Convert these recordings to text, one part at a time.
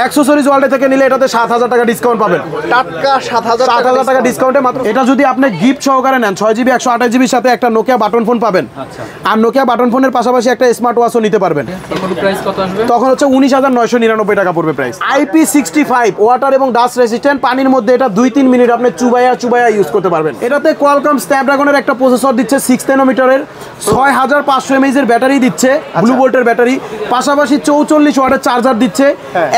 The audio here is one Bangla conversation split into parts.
অ্যাকসেসরিজ ওয়ার্ল্ড থেকে নিলে এটাতে 7000 টাকা ডিসকাউন্ট পাবেন। টাটকা 7000 টাকা ডিসকাউন্টে মাত্র। এটা যদি আপনি গিফট সহকারে নেন 6GB 128GB সাথে একটা নোকিয়া বাটন ফোন পাবেন। আর নোকিয়া বাটন ফোনের পাশাপাশি একটা স্মার্ট ওয়াচও নিতে পারবেন। প্রাইস কত আসবে? তখন হচ্ছে 19999 টাকা পড়বে প্রাইস। IP65 ওয়াটার এবং ডাস্ট রেজিস্ট্যান্ট, পানির মধ্যে এটা 2-3 মিনিট আপনি চুবাইয়া ইউজ করতে পারবেন। এটাতে কোয়ালকম স্ন্যাপড্রাগনের একটা প্রসেসর দিচ্ছে 6 ন্যানোমিটারের, 6500 mAh এর ব্যাটারি দিচ্ছে, ব্লু ভোল্টের ব্যাটারি, পাশাপাশি 44 ওয়াটের চার্জার দিচ্ছে,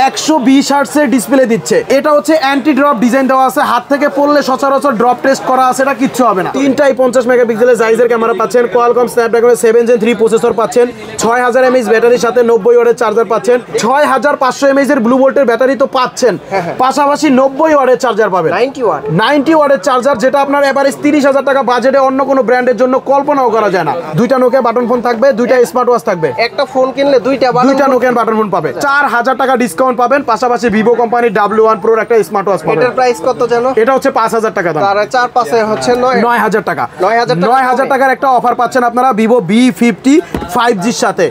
120 হার্টজের ডিসপ্লে দিচ্ছে। এটা হচ্ছে অ্যান্টি ড্রপ ডিজাইন দেওয়া আছে, হাত থেকে পড়লে সচরাচর ড্রপ টেস্ট করা আছে, এটা কিচ্ছু হবে না। তিনটাই 50 মেগাপিক্সেলের সাইজের ক্যামেরা পাচ্ছেন, কোয়ালকম স্ন্যাপড্রাগনের 7 Gen 3 প্রসেসর পাচ্ছেন, 6000 mAh ব্যাটারির সাথে 90 ওয়াটের চার্জার পাচ্ছেন, 6500 mAh এর ব্লু ভোল্টের ব্যাটারি তো পাচ্ছেন, পাশাপাশি 90 ওয়াটের চার্জার পাবেন, 90 ওয়াটের চার্জার, যেটা আপনার এভারেজ 30,000 টাকা বাজেটে অন্য কোনো ব্র্যান্ডের জন্য কল্পনাও করা যায় না। দুইটা নোকিয়া বাটন ফোন থাকবে, দুইটা স্মার্ট ওয়াচ থাকবে, একটা ফোন কিনলে দুইটা নোকিয়া বাটন ফোন পাবে, 4000 টাকা ডিসকাউন্ট পাবেন, পাশাপাশি ভিভো কোম্পানির W1 Pro একটা স্মার্ট ওয়াচ পাবেন। এটার প্রাইস কত জানো? এটা হচ্ছে 5000 টাকা দাম, আর 4-5 হচ্ছে 9000 টাকা। 9000 টাকার একটা অফার পাচ্ছেন আপনারা ভিভো V50 5G র সাথে।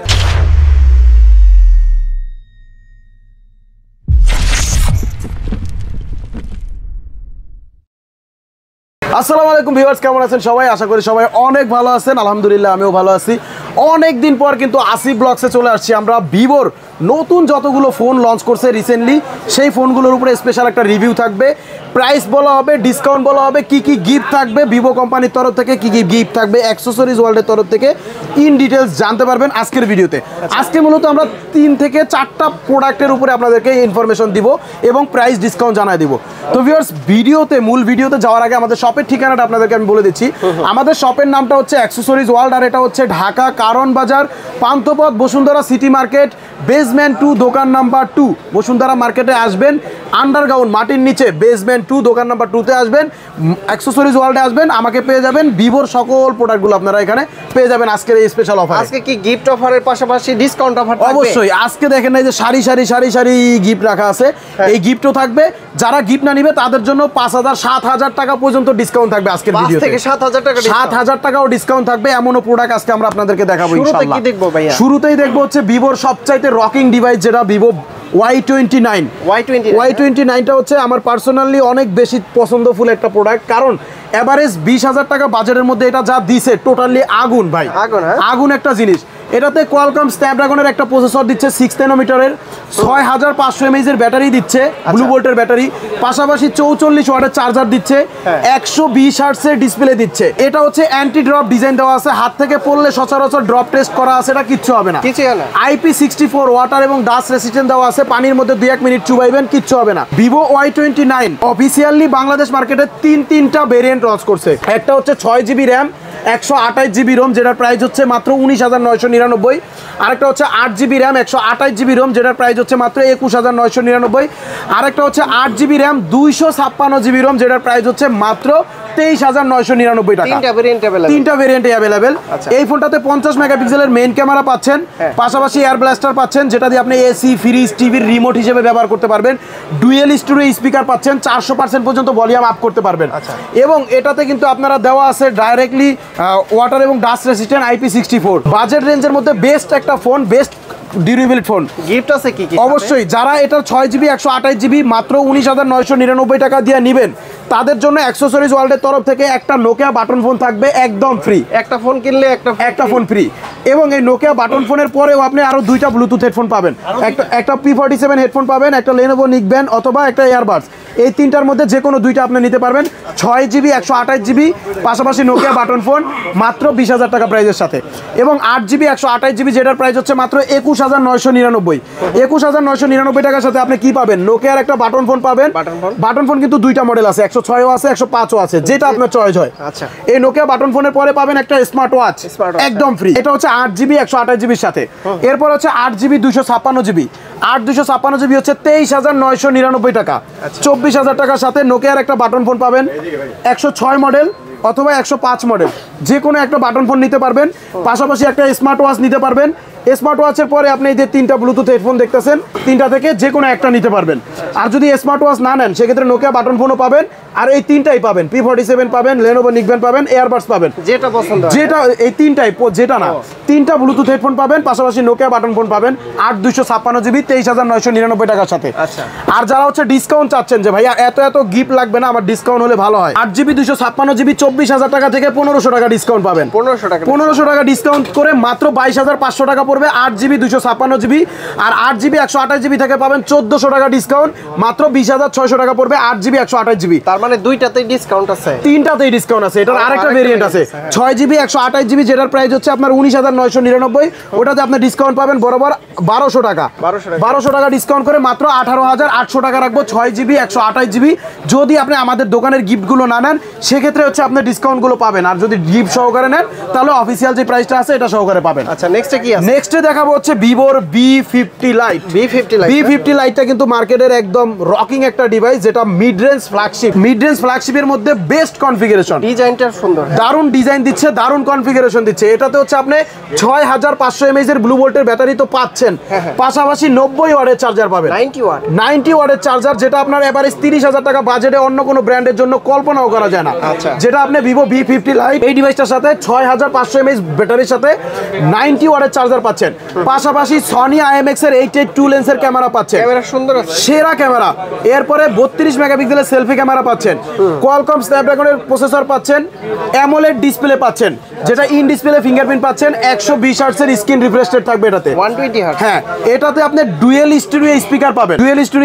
আসসালামু আলাইকুম ভিউয়ার্স, কেমন আছেন সবাই? আশা করি সবাই অনেক ভালো আছেন। আলহামদুলিল্লাহ আমিও ভালো আছি। অনেক দিন পর কিন্তু আসিফ ব্লগসে চলে আসছি আমরা। ভিভোর নতুন যতগুলো ফোন লঞ্চ করছে রিসেন্টলি, সেই ফোনগুলোর উপরে স্পেশাল একটা রিভিউ থাকবে, প্রাইস বলা হবে, ডিসকাউন্ট বলা হবে, কি কি গিফট থাকবে ভিভো কোম্পানির তরফ থেকে, কি কি গিফট থাকবে অ্যাকসেসরিজ ওয়ার্ল্ডের তরফ থেকে, ইন ডিটেলস জানতে পারবেন আজকের ভিডিওতে। আজকে মূলত আমরা 3 থেকে 4টা প্রোডাক্টের উপরে আপনাদেরকে ইনফরমেশন দিব এবং প্রাইস ডিসকাউন্ট জানাই দিব। তো ভিউয়ার্স, মূল ভিডিওতে যাওয়ার আগে আমাদের শপের ঠিকানাটা আপনাদেরকে আমি বলে দিচ্ছি। আমাদের শপের নামটা হচ্ছে অ্যাকসেসরিজ ওয়ার্ল্ড, আর এটা হচ্ছে ঢাকা কারণ বাজার, Panthapath, Bashundhara city market, basement 2, দোকান নাম্বার 2। বসুন্ধরা মার্কেটে আসবেন, আন্ডারগ্রাউন্ড মাটির নিচে বেসমেন্ট 2, দোকান নাম্বার 2-তে আসবেন, অ্যাকসেসরিজ ওয়ার্ল্ডে আসবেন, আমাকে পেয়ে যাবেন। ভিভোর সকল প্রোডাক্টগুলো আপনারা এখানে পেয়ে যাবেন আজকের এই স্পেশাল অফার। আজকে কি গিফট অফারের পাশাপাশি ডিসকাউন্ট অফার থাকবে? অবশ্যই। আজকে দেখেন না, এই যে সারি সারি গিফট রাখা আছে, এই গিফটও থাকবে। যারা গিফট না নিবে তাদের জন্য 5000 7000 টাকা পর্যন্ত ডিসকাউন্ট থাকবে আজকের ভিডিওতে। 5 থেকে 7000 টাকা, 7000 টাকাও ডিসকাউন্ট থাকবে। এমনও প্রোডাক্ট আজকে আমরা আপনাদেরকে দেখাবো ইনশাআল্লাহ। শুরুতে কি দেখবো ভাইয়া? শুরুতেই দেখবো হচ্ছে ভিভোর সবচাইতে রকিং ডিভাইস, যেটা ভিভো Y29টা হচ্ছে আমার পার্সোনালি অনেক বেশি পছন্দফুল একটা প্রোডাক্ট, কারণ এভারেজ 20000 টাকা বাজেটের মধ্যে এটা যা দিছে টোটালি আগুন ভাই, আগুন একটা জিনিস। এটাতে কোয়ালকম স্ন্যাপড্রাগনের একটা প্রসেসর দিচ্ছে 6 ন্যানোমিটারের, 6500 mAh এর ব্যাটারি দিচ্ছে, ব্লু ভোল্টের ব্যাটারি, পাশাপাশি 44 ওয়াটের চার্জার দিচ্ছে, 120 হার্টজের ডিসপ্লে দিচ্ছে। এটা হচ্ছে অ্যান্টি ড্রপ ডিজাইন দেওয়া আছে, হাত থেকে পড়লে সচরাচর ড্রপ টেস্ট করা আছে, এটা কিচ্ছু হবে না। IP64 ওয়াটার এবং ডাস্ট রেজিস্ট্যান্ট দেওয়া আছে, পানির মধ্যে 2-1 মিনিট চুবাইবেন, কিচ্ছু হবে না। ভিভো Y29 অফিসিয়ালি বাংলাদেশ মার্কেটে 3টা ভেরিয়েন্ট লঞ্চ করছে। একটা হচ্ছে 6GB র্যাম, 128GB রোম, যেটার প্রাইস হচ্ছে মাত্র 19999। আরেকটা হচ্ছে 8GB র্যাম, 128GB রোম, যেটার প্রাইস হচ্ছে মাত্র 21999। আরেকটা হচ্ছে 8GB র্যাম, 256GB রোম, যেটার প্রাইস হচ্ছে মাত্র 23999 টাকা। 3টা ভেরিয়েন্টে অ্যাভেলেবেল। এই ফোনটাতে 50 মেগাপিক্সেলের মেইন ক্যামেরা পাচ্ছেন, পাশাপাশি এয়ার ব্লাস্টার পাচ্ছেন, যেটা দিয়ে আপনি এসি, ফ্রিজ, টিভির রিমোট হিসেবে ব্যবহার করতে পারবেন। ডুয়েল স্টুডিও স্পিকার পাচ্ছেন, 400% পর্যন্ত ভলিউম আপ করতে পারবেন। এবং এটাতে কিন্তু আপনারা দেওয়া আছে ডাইরেক্টলি ওয়াটার এবং ডাস্ট রেজিস্ট্যান্ট IP64। বাজেট রেঞ্জের মধ্যে বেস্ট একটা phone, best durable phone. Gift আছে কি কি? অবশ্যই যারা এটা 6GB 128GB মাত্র 19999 টাকা দিয়ে নেবেন, তাদের জন্য অ্যাকসেসরিজ ওয়ার্ল্ডের তরফ থেকে একটা নোকিয়া বাটন ফোন থাকবে একদম ফ্রি। একটা ফোন কিনলে একটা ফোন ফ্রি। এবং এই নোকিয়া বাটন ফোনের পরেও আপনি আরো 2টা ব্লুটুথ হেডফোন পাবেন, একটা P47 হেডফোন পাবেন, একটা লেনোভো নিকব্যান্ড অথবা একটা এয়ারবাডস। এই 3টার মধ্যে যে কোনো 2টা আপনি নিতে পারবেন। 6GB 128GB পাশাপাশি নোকিয়া বাটন ফোন মাত্র 20000 টাকা প্রাইসের সাথে, এবং 8GB 128GB যেটার প্রাইস হচ্ছে মাত্র 21999। 21999 টাকার সাথে আপনি কি পাবেন? নোকিয়ার একটা বাটন ফোন পাবেন। বাটন ফোন কিন্তু 2টা মডেল আছে, 106ও আছে, 105ও আছে, যেটা আপনার চয়েস হয়। আচ্ছা, এই নোকিয়া বাটন ফোনের পরে পাবেন একটা স্মার্ট ওয়াচ একদম ফ্রি। এটা হচ্ছে 8GB 128GBর সাথে। এরপর হচ্ছে 8GB 256GB। 256GB হচ্ছে 23999 টাকা। 24000 টাকার সাথে নোকিয়ার একটা বাটন ফোন পাবেন, 106 মডেল অথবা 105 মডেল, যে কোনো একটা বাটন ফোন নিতে পারবেন, পাশাপাশি একটা স্মার্ট ওয়াচ নিতে পারবেন। স্মার্ট ওয়াচের পরে আপনি এই যে 3টা ব্লুটুথ হেডফোন দেখতেছেন, 3টা থেকে যে কোনো একটা নিতে পারবেন। আর যদি স্মার্ট ওয়াচ না নেন সেক্ষেত্রে নোকিয়া বাটন ফোনও পাবেন, আর এই 3টাই পাবেন, P47 পাবেন, Lenovo নিকবেন পাবেন, এয়ারবাডস পাবেন, যেটা পছন্দ হয়। যেটা এই 3টাই, যেটা না 3টা ব্লুটুথ হেডফোন পাবেন, পাশাপাশি নোকিয়া বাটন ফোন পাবেন 8256 জিবি 23,999 টাকার সাথে। আচ্ছা। আর যারা হচ্ছে ডিসকাউন্ট চাচ্ছেন যে ভাইয়া এত গিফট লাগবে না, আমার ডিসকাউন্ট হলে ভালো হয়, 8GB 256 জিবি 24,000 টাকা থেকে 1500 টাকা ডিসকাউন্ট পাবেন। 1500 টাকা ডিসকাউন্ট করে মাত্র 22,500 টাকা পড়বে 8GB 256 জিবি। আর 8GB 128 জিবি থেকে পাবেন 1400 টাকা ডিসকাউন্ট, মাত্র 20,600 টাকা পড়বে 8GB 128 জিবি। তার মানে দুইটাতেই ডিসকাউন্ট আছে, 3টাতেই ডিসকাউন্ট আছে। এটার আরেকটা ভেরিয়েন্ট আছে 6GB 128 জিবি, যেটার প্রাইস হচ্ছে আপনার 19,999, ওটাতে আপনি ডিসকাউন্ট পাবেন বরাবর 1200 টাকা। 1200 টাকা ডিসকাউন্ট করে মাত্র 18,800 টাকা রাখবো 6GB 128 জিবি। যদি আপনি আমাদের দোকানের গিফটগুলো না নেন সেক্ষেত্রে হচ্ছে আপনি ডিসকাউন্টগুলো পাবেন, আর যদি গিফট সহকারে নেন তাহলে অফিসিয়াল যে প্রাইসটা আছে এটা সহকারে পাবেন। আচ্ছা, নেক্সটে কি আছে? নেক্সটে দেখাবো হচ্ছে ভিভোর B50 লাইট। B50 লাইটটা কিন্তু মার্কেটের একদম রকিং একটা ডিভাইস, যেটা মিড রেঞ্জ ফ্ল্যাগশিপের মধ্যে বেস্ট কনফিগারেশন, ডিজাইনটা সুন্দর, দারুণ ডিজাইন দিচ্ছে, দারুণ কনফিগারেশন দিচ্ছে। এটাতে হচ্ছে আপনি 6500 mAh এর ব্লু ভোল্টের ব্যাটারি তো পাচ্ছেন, পাশাপাশি 90 ওয়াটের চার্জার পাবেন, 90 ওয়াটের চার্জার, যেটা আপনার এভারেজ 30,000 টাকা বাজেটে অন্য কোনো ব্র্যান্ডের জন্য কল্পনাও করা যায় না। যেটা আপনি ভিভো B50 লাইট এই ডিভাইসটার সাথে 6500 mAh ব্যাটারির সাথে 90 ওয়াটের চার্জার পাচ্ছেন, পাশাপাশি সনি IMX এর 882 লেন্সের ক্যামেরা পাচ্ছেন, ক্যামেরা সুন্দর আছে, সেরা ক্যামেরা। এরপরে 32 মেগাপিক্সেলের সেলফি ক্যামেরা পাচ্ছেন, কোয়ালকম স্ন্যাপড্রাগনের প্রসেসর পাচ্ছেন, অ্যামোলেড ডিসপ্লে পাচ্ছেন, যেটা ইন ডিসপ্লে ফিঙ্গারপ্রিন্ট পাচ্ছেন, 120 হার্টজের স্ক্রিন রিফ্রেশ রেট থাকবে এটাতে, 120 হার্টজ। হ্যাঁ, এটাতে আপনি ডুয়েল স্টুডিও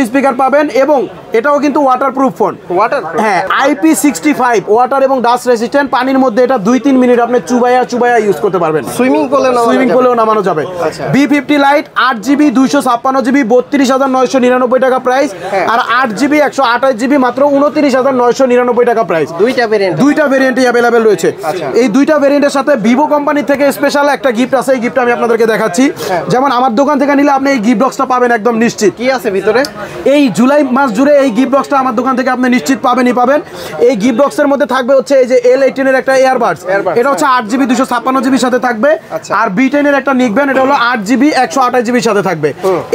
স্পিকার পাবেন, এবং এটাও কিন্তু ওয়াটারপ্রুফ ফোন, হ্যাঁ, IP65 ওয়াটার এবং ডাস্ট রেসিস্ট্যান্ট। পানির মধ্যে এটা 2-3 মিনিট আপনি চুবাইয়া ইউজ করতে পারবেন, সুইমিং পুলেও নামানো যাবে। B50 লাইট 8GB 256 জিবি 32,999 টাকা প্রাইস, আর 8GB 128 জিবি মাত্র 29,999 টাকা প্রাইস। দুইটা ভেরিয়েন্টই অ্যাভেলেবেল রয়েছে। এই দুইটা ভেরিয়েন্টের সাথে ভিভো কোম্পানি থেকে স্পেশাল একটা গিফট আছে, এই গিফটটা আমি আপনাদেরকে দেখাচ্ছি। যেমন আমার দোকান থেকে নিলে আপনি এই গিফট বক্সটা পাবেন একদম নিশ্চিত। কি আছে ভিতরে? এই জুলাই মাস জুড়ে এই গিফট বক্সটা আমার দোকান থেকে আপনি নিশ্চিত পাবেন। এই গিফট বক্সের মধ্যে থাকবে হচ্ছে এই যে L18 এর একটা এয়ারবাডস, এটা হচ্ছে 8GB 256 জিবির সাথে থাকবে, আর B10 এর একটা নিকবেন, এটা হলো 8GB 128 জিবির সাথে থাকবে।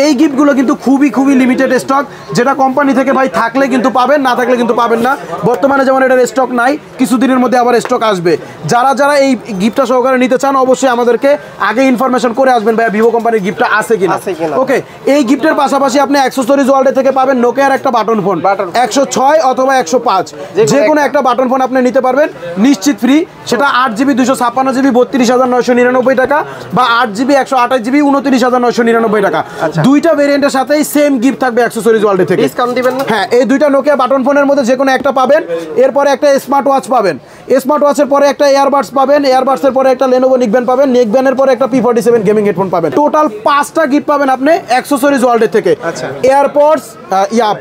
এই গিফটগুলো কিন্তু খুবই লিমিটেড স্টক, যেটা কোম্পানি থেকে ভাই থাকলে কিন্তু পাবেন, না থাকলে কিন্তু পাবেন না। বর্তমানে যেমন এটার স্টক নাই, কিছুদিনের মধ্যে আবার স্টক আসবে। যারা এই গিফটটা সহকারে নিতে চান অবশ্যই আমাদেরকে আগে ইনফরমেশন করে আসবেন ভাই ভিভো কোম্পানির গিফটটা আছে কিনা। ওকে, এই গিফটের পাশাপাশি আপনি অ্যাক্সেসরিজ ওয়ার্ল্ড থেকে পাবেন নোকিয়ার একটা বাটন ফোন 106 অথবা 105, যে কোনো একটা বাটন ফোন আপনি নিতে পারবেন নিশ্চিত ফ্রি। সেটা 8GB 256 জিবি 32,999 টাকা, বা 8GB 128 জিবি 29,999 টাকা। দুইটা ভেরিয়েন্টের সাথেই সেম গিফট থাকবে অ্যাক্সেসরিজ ওয়ার্ল্ড থেকে। ডিসকাউন্ট দিবেন না? হ্যাঁ, এই দুইটা নোকিয়া বাটন ফোনের মধ্যে যে কোনো একটা পাবেন, এরপরে একটা স্মার্ট ওয়াচ পাবেন, স্মার্ট ওয়াচের পরে একটা এয়ারবাডস পাবেন, এয়ারবাডসের পরে একটা Lenovo নিকবেন পাবেন, নিকবেনের পরে একটা P47 গেমিং হেডফোন পাবেন। টোটাল 5টা গিফট পাবেন আপনি অ্যাক্সেসরিজ ওয়ার্ল্ড থেকে। AirPods,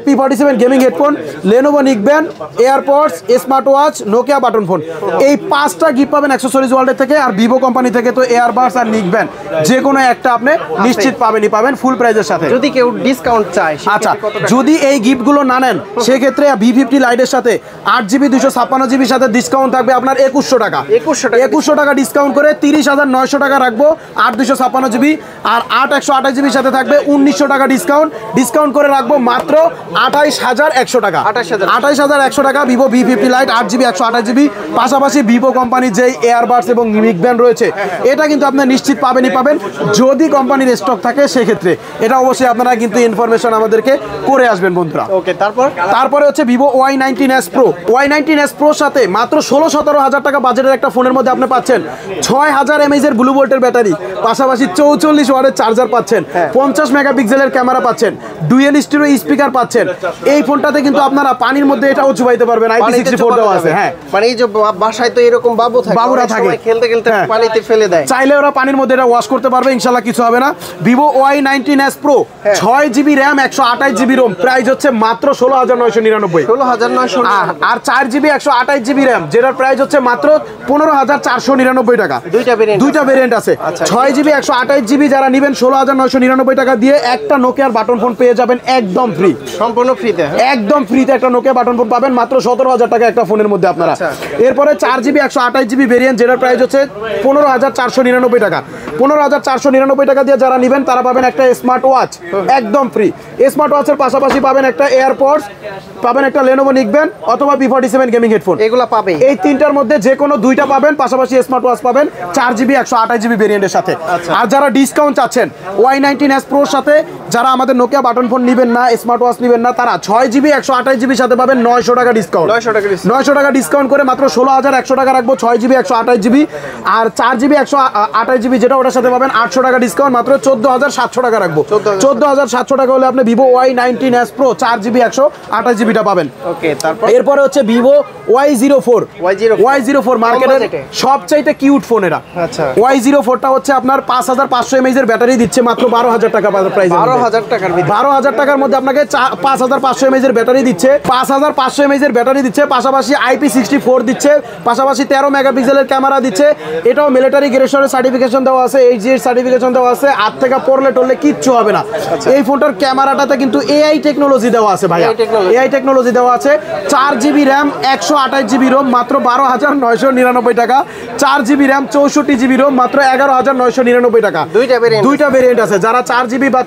P47 gaming headphone, Lenovo neckband, AirPods, smart watch, Nokia button phone, এই 5টা গিফট পাবেন অ্যাক্সেসরিজ ওয়ার্ল্ড থেকে। আর ভিভো কোম্পানি থেকে তো এয়ারবাডস আর নিকবেন যে কোনো একটা আপনি নিশ্চিত পাবেন ফুল প্রাইজের সাথে। যদি কেউ ডিসকাউন্ট চায়, আচ্ছা, যদি এই গিফটগুলো না নেন সেক্ষেত্রে B50 লাইটের সাথে 8GB 256 জিবির সাথে ডিসকাউন্ট থাকবে আপনার 2100 টাকা। 2100 টাকা ডিসকাউন্ট করে 30,900 টাকা রাখবো 8/256 জিবি, আর 8/128 জিবির সাথে থাকবে 1900 টাকা ডিসকাউন্ট করে রাখবো মাত্র 28,100 টাকা। 28,100 টাকা Vivo B50 light 8GB 128 GB. পাশাপাশি ভিভো কোম্পানির যে এয়ারবাডস এবং নিকবেন রয়েছে, এটা কিন্তু আপনার নিশ্চিত পাবেন। যদি কোম্পানির স্টক থাকে সেক্ষেত্রে এটা অবশ্যই আপনারা কিন্তু ইনফরমেশন আমাদেরকে করে আসবেন বন্ধুরা। ওকে, তারপরে হচ্ছে ভিভো Y19s Pro। Y19s Proর সাথে মাত্র 16-17 হাজার টাকা বাজেটের একটা ফোনের মধ্যে আপনি পাচ্ছেন 6000 mAh এর ব্লু ভোল্টের ব্যাটারি, পাশাপাশি 44 ওয়াটের চার্জার পাচ্ছেন, 50 মেগাপিক্সেলের ক্যামেরা পাচ্ছেন, ডুয়েল স্টিরিও স্পিকার পাচ্ছেন। এই ফোনটাতে কিন্তু আপনারা পানির মধ্যে এটাও চুবাইতে পারবেন, IP64 দেওয়া আছে। হ্যাঁ, মানে এই যে বাসায় তো এরকম বাবুরা থাকে, খেলতে পানিতে ফেলে দেয়, চাইলে ওরা পানির মধ্যে এটা ওয়াশ করতে পারবে, ইনশাআল্লাহ কিছু হবে না। Vivo Y19s Pro 6GB RAM 128GB ROM, price হচ্ছে মাত্র 16,999। আর 4GB 128GB RAM, যেটার প্রাইস হচ্ছে মাত্র 15,499 টাকা। দুইটা ভেরিয়েন্ট আছে। 6GB 128GB যারা নেবেন 16,999 টাকা দিয়ে একটা নোকিয়ার বাটন ফোন পেয়ে যাবেন একদম ফ্রি, সম্পূর্ণ ফ্রিতে। একদম ফ্রিতে একটা নোকিয়া বাটন ফোন পাবেন মাত্র 17,000 টাকা একটা ফোনের মধ্যে আপনারা। এরপরে 4GB 128GB ভেরিয়েন্ট যেটার প্রাইস হচ্ছে 15,499 টাকা। 15,499 টাকা দিয়ে যারা নেবেন তারা পাবেন একটা স্মার্ট ওয়াচ একদম ফ্রি। স্মার্ট ওয়াচের পাশাপাশি পাবেন একটা এয়ারপডস, পাবেন একটা Lenovo নিকবেন অথবা B47 গেমিং হেডফোন, এগুলা পাবে। এই তিনটার মধ্যে যে কোনো দুইটা পাবেন, পাশাপাশি স্মার্ট ওয়াচ পাবেন 4GB 128GB ভেরিয়েন্টের সাথে। আর যারা ডিসকাউন্ট চাচ্ছেন Y19s Proর সাথে, যারা আমাদের নোকিয়া বাটন ফোন নেবেন না, স্মার্ট ওয়াচ নেবেন না, তারা 6GB 128GB সাথে পাবেন 900 টাকা ডিসকাউন্ট। 900 টাকা ডিসকাউন্ট করে মাত্র 16,100 টাকা রাখবো 6GB 128GB। আর 4GB 128GB যেটা ওটার সাথে পাবেন 800 টাকা ডিসকাউন্ট, মাত্র 14,700 টাকা রাখবো। 14,700 টাকা হলে আপনি Vivo Y19s Pro 4GB 128GB টা পাবেন। ওকে, তারপর এরপরে হচ্ছে ভিভো Y04 মার্কেটের সবচাইতে কিউট ফোন এটা। আচ্ছা, Y04 টা হচ্ছে আপনার 5500 mAh এর ব্যাটারি দিচ্ছে মাত্র 12,000 টাকা প্রাইস। 12,000 টাকার মধ্যে আপনাকে 5500 mAh এর ব্যাটারি দিচ্ছে, 5500 mAh এর ব্যাটারি দিচ্ছে, পাশাপাশি IP64 দিচ্ছে, পাশাপাশি 13 মেগাপিক্সেলের ক্যামেরা দিচ্ছে। এটাও মিলিটারি গ্রেডের সার্টিফিকেশন দেওয়া আছে, HGS সার্টিফিকেশন দেওয়া আছে। হাত থেকে পড়লে টরলে কিচ্ছু হবে না। এই ফোনটার ক্যামেরাটাতে কিন্তু AI টেকনোলজি দেওয়া আছে ভাইয়া, AI টেকনোলজি দেওয়া আছে। 4GB RAM 128GB ROM মাত্র 12,999 টাকা। 4GB RAM 64GB ROM মাত্র 11,999 টাকা। দুইটা ভেরিয়েন্ট আছে। যারা 4GB বা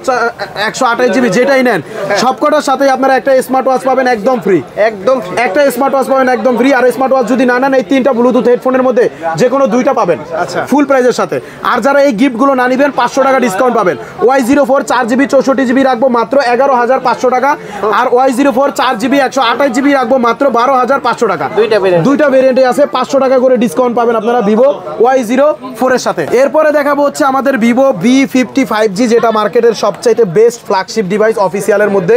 128GB যেটাই নেন সবকটার সাথে আপনারা একটা স্মার্ট ওয়াচ পাবেন একদম ফ্রি। একটা স্মার্ট ওয়াচ পাবেন একদম ফ্রি। আর স্মার্ট ওয়াচ যদি না নেন এই তিনটা ব্লুটুথ হেডফোনের মধ্যে যে কোনো দুইটা পাবেন ফুল প্রাইসের সাথে। আর যারা এই গিফটগুলো না নেবেন 500 টাকা ডিসকাউন্ট পাবেন। Y04 4GB 64GB রাখবো মাত্র 11,500 টাকা। আর Y04 4GB 128GB রাখবো মাত্র 12,500 টাকা। দুইটা ভেরিয়েন্টে আছে, 500 টাকা করে ডিসকাউন্ট পাবেন আপনারা ভিভো Y04 এর সাথে। এরপরে দেখাবো হচ্ছে আমাদের ভিভো V55G যেটা মার্কেটের সবচাইতে বেস্ট ফ্ল্যাগশিপ ডিভাইস অফিসিয়ালের মধ্যে।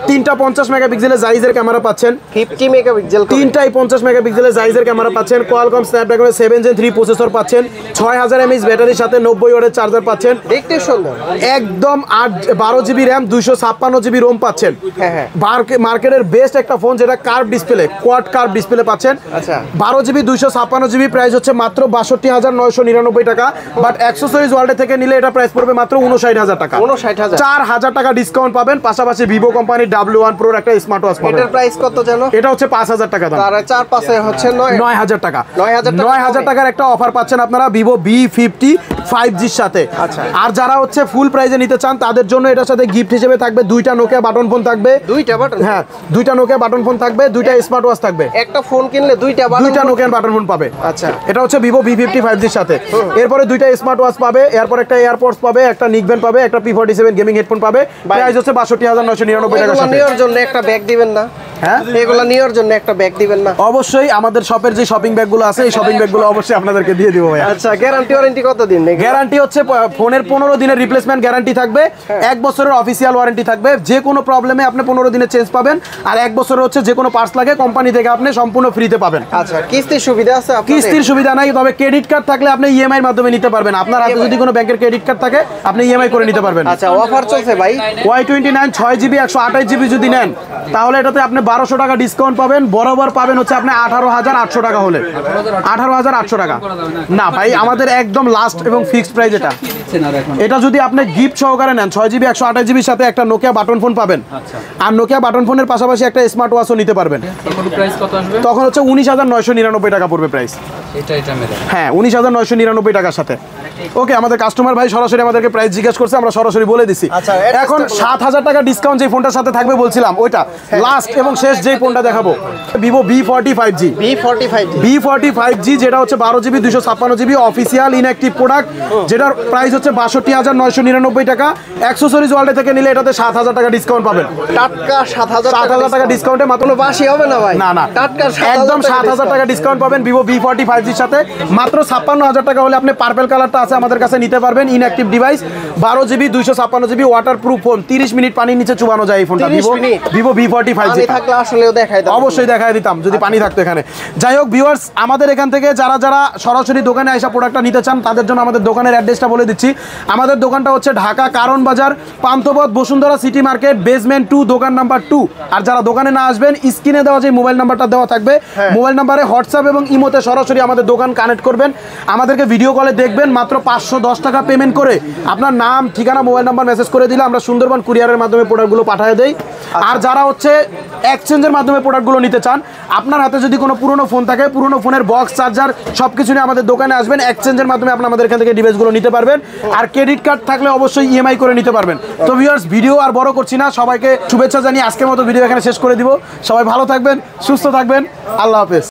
তিনটা 50 মেগাপিক্সেলের জাইজের ক্যামেরা পাচ্ছেন, 50 মেগাপিক্সেল তিনটাই 50 মেগাপিক্সেলের জাইজের ক্যামেরা পাচ্ছেন। কোয়ালকম স্ন্যাপড্রাগনের 7 Gen 3 প্রসেসর পাচ্ছেন, 6000 mAh ব্যাটারির সাথে 90 ওয়াটের চার্জার পাচ্ছেন। দেখতে সুন্দর একদম 12GB RAM 256GB ROM পাচ্ছেন। মার্কেটের বেস্ট একটা ফোন যেটা curve display, quad curve display পাচ্ছেন। 12GB 256GB প্রাইস হচ্ছে মাত্র 62,999 টাকা। বাট অ্যাক্সেসরিজ ওয়ার্ল্ড থেকে নিলে এটা প্রাইস পড়বে মাত্র 59,000 টাকা। 4,000 টাকা ডিসকাউন্ট পাবেন। পাশাপাশি ভিভো কোম্পানির W1 Pro একটা স্মার্ট ওয়াচ পাবেন। এটার প্রাইস কত জানো? এটা হচ্ছে 5,000 টাকা দাম। আর 4-5 হচ্ছে 9,000 টাকা। 9,000 টাকার একটা অফার পাচ্ছেন আপনারা ভিভো V55G র সাথে। আর যারা হচ্ছে ফুল প্রাইসে নিতে চান তাদের জন্য এটার সাথে গিফট হিসেবে থাকবে দুইটা নোকিয়া বাটন ফোন থাকবে। দুইটা নোকিয়া বাটন ফোন থাকবে, দুইটা স্মার্ট ওয়াচ থাকবে। একটা ফোন কিনলে দুইটা নোকিয়া বাটন ফোন পাবে। আচ্ছা, এটা হচ্ছে ভিভো V55G র সাথে। এরপরে দুইটা স্মার্ট ওয়াচ পাবে, এরপর একটা এয়ারপডস পাবে, একটা নিকবেন পাবে, একটা P47 গেমিং হেডফোন পাবে। প্রাইস হচ্ছে 62,999 টাকা। এগুলো নেওয়ার জন্য একটা ব্যাগ দিবেন না? হ্যাঁ, এগুলো নেওয়ার জন্য একটা ব্যাগ দিবেন না? অবশ্যই আমাদের শপের যে শপিং ব্যাগগুলো আছে এই শপিং ব্যাগগুলো অবশ্যই আপনাদেরকে দিয়ে দিব ভাই। আচ্ছা, গ্যারান্টি ওয়ারেন্টি কত দিন? গ্যারান্টি হচ্ছে ফোনের 15 দিনের রিপ্লেসমেন্ট গ্যারান্টি থাকবে, 1 বছরের অফিসিয়াল ওয়ারেন্টি থাকবে। যে কোনো প্রবলেমে আপনি 15 দিনের চেঞ্জ পাবেন। আর 1 বছরের হচ্ছে যে কোনো পার্টস লাগে কোম্পানি থেকে আপনি সম্পূর্ণ ফ্রিতে পাবেন। আচ্ছা, কিস্তির সুবিধা আছে? কিস্তির সুবিধা নাই, তবে ক্রেডিট কার্ড থাকলে আপনি ইএমআই এর মাধ্যমে নিতে পারবেন। আপনার হাতে যদি কোনো ব্যাংকের ক্রেডিট কার্ড থাকে আপনি ইএমআই করে নিতে পারবেন। আচ্ছা, অফার চলছে ভাই। Y29 6GB 128GB যদি নেন তাহলে এটাতে আপনি 1200 টাকা ডিসকাউন্ট পাবেন। বরাবর পাবেন হচ্ছে আপনি 18,800 টাকা হলে 18,800 টাকা না ভাই, আমাদের একদম লাস্ট এবং ফিক্সড প্রাইস এটা। এটা যদি আপনি গিফট সহকারে নেন 6GB 128GBর সাথে একটা নোকিয়া বাটন ফোন পাবেন। আর নোকিয়া বাটন ফোনের পাশাপাশি একটা স্মার্ট ওয়াচও নিতে পারবেন। তখন হচ্ছে 19,999 টাকা পড়বে প্রাইস। হ্যাঁ, 19,999 টাকার সাথে। ওকে, আমাদের কাস্টমার ভাই সরাসরি আমাদেরকে প্রাইস জিজ্ঞেস করছে, আমরা সরাসরি বলে দিছি। এখন 7,000 টাকা ডিসকাউন্ট যে ফোনটার সাথে থাকবে বলছিলাম ওইটা লাস্ট এবং শেষ যেই ফোনটা দেখাবো ভিভো V45G যেটা হচ্ছে 12GB 256GB official inactive product, যেটার প্রাইস হচ্ছে 62,999 টাকা। অ্যাক্সেসরিজ ওয়ার্ল্ড থেকে নিলে এটাতে 7,000 টাকা ডিসকাউন্ট পাবেন। টাটকা 7,000 টাকা ডিসকাউন্টে মাত্র বাসি হবে না ভাই? না, টাটকা একদম 7,000 টাকা ডিসকাউন্ট পাবেন ভিভো V45G সাথে। মাত্র 56,000 টাকা হলে আপনি পার্পল কালারটা আছে আমাদের কাছে নিতে পারবেন। Inactive device 12GB 256GB waterproof phone, 30 minute পানির নিচে চুবানো যায় এই ফোনটা। ভিভো V45G থাকলে আসলেও দেখাই দাও। অবশ্যই দেখাই দিতাম যদি পানি থাকতো এখানে। যাই হোক ভিউয়ার্স, আমাদের এখান থেকে যারা যারা সরাসরি দোকানে আইসা প্রোডাক্টটা নিতে চান তাদের জন্য আমাদের দোকানের অ্যাড্রেসটা বলে দিচ্ছি। আমাদের দোকানটা হচ্ছে ঢাকা কারণ বাজার, Panthapath, Bashundhara city market, basement 2, দোকান নাম্বার 2। আর যারা দোকানে না আসবেন, স্ক্রিনে দেওয়া যে মোবাইল নাম্বারটা দেওয়া থাকবে, মোবাইল নাম্বারে হোয়াটসঅ্যাপ এবং ইমোতে সরাসরি আমাদের দোকান কানেক্ট করবেন। আমাদেরকে ভিডিও কলে দেখবেন, মাত্র 510 টাকা পেমেন্ট করে আপনার নাম, ঠিকানা, মোবাইল নাম্বার মেসেজ করে দিলে আমরা সুন্দরবন কুরিয়ারের মাধ্যমে প্রোডাক্টগুলো পাঠিয়ে দেই। আর যারা হচ্ছে এক্সচেঞ্জের মাধ্যমে প্রোডাক্টগুলো নিতে চান, আপনার হাতে যদি কোনো পুরনো ফোন থাকে, পুরনো ফোনের বক্স, চার্জার সব কিছু নিয়ে আমাদের দোকানে আসবেন, এক্সচেঞ্জের মাধ্যমে আপনি আমাদের এখান থেকে ডিভাইসগুলো নিতে পারবেন। আর ক্রেডিট কার্ড থাকলে অবশ্যই ইএমআই করে নিতে পারবেন। তো ভিউয়ার্স, ভিডিও আর বড় করছি না, সবাইকে শুভেচ্ছা জানিয়ে আজকের মতো ভিডিও এখানে শেষ করে দিব। সবাই ভালো থাকবেন, সুস্থ থাকবেন, আল্লাহ হাফেজ।